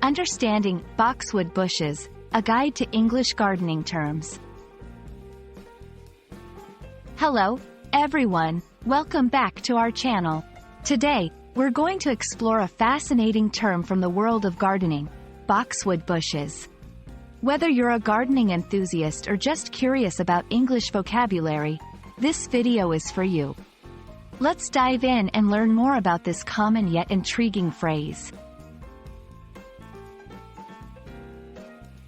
Understanding boxwood bushes, a guide to English gardening terms. Hello, everyone. Welcome back to our channel. Today, we're going to explore a fascinating term from the world of gardening, boxwood bushes. Whether you're a gardening enthusiast or just curious about English vocabulary, this video is for you. Let's dive in and learn more about this common yet intriguing phrase.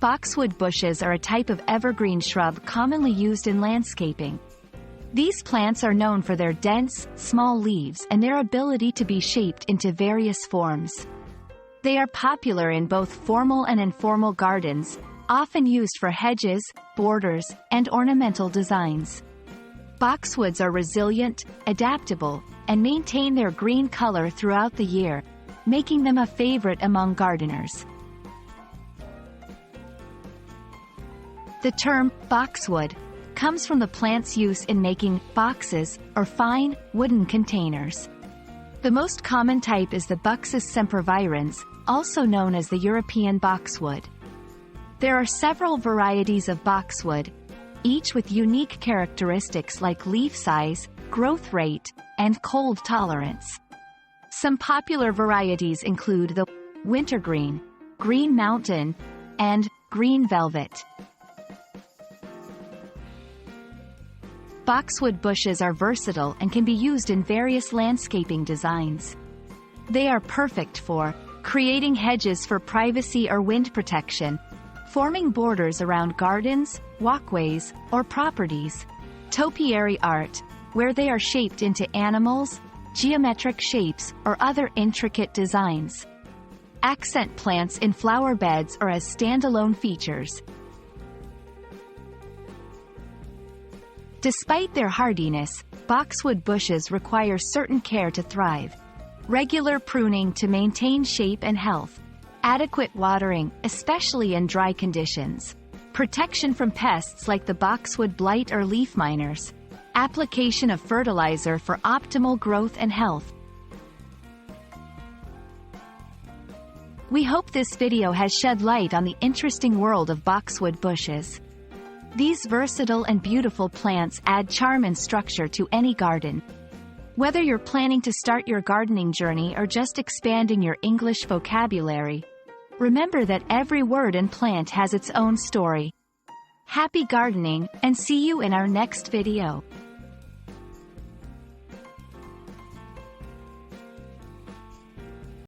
Boxwood bushes are a type of evergreen shrub commonly used in landscaping. These plants are known for their dense, small leaves and their ability to be shaped into various forms. They are popular in both formal and informal gardens, often used for hedges, borders, and ornamental designs. Boxwoods are resilient, adaptable, and maintain their green color throughout the year, making them a favorite among gardeners. The term boxwood comes from the plant's use in making boxes or fine, wooden containers. The most common type is the Buxus sempervirens, also known as the European boxwood. There are several varieties of boxwood, each with unique characteristics like leaf size, growth rate, and cold tolerance. Some popular varieties include the wintergreen, green mountain, and green velvet. Boxwood bushes are versatile and can be used in various landscaping designs. They are perfect for creating hedges for privacy or wind protection, forming borders around gardens, walkways, or properties, topiary art, where they are shaped into animals, geometric shapes, or other intricate designs, accent plants in flower beds or as standalone features. Despite their hardiness, boxwood bushes require certain care to thrive. Regular pruning to maintain shape and health, adequate watering, especially in dry conditions, protection from pests like the boxwood blight or leaf miners, application of fertilizer for optimal growth and health. We hope this video has shed light on the interesting world of boxwood bushes. These versatile and beautiful plants add charm and structure to any garden. Whether you're planning to start your gardening journey or just expanding your English vocabulary, remember that every word and plant has its own story. Happy gardening, and see you in our next video.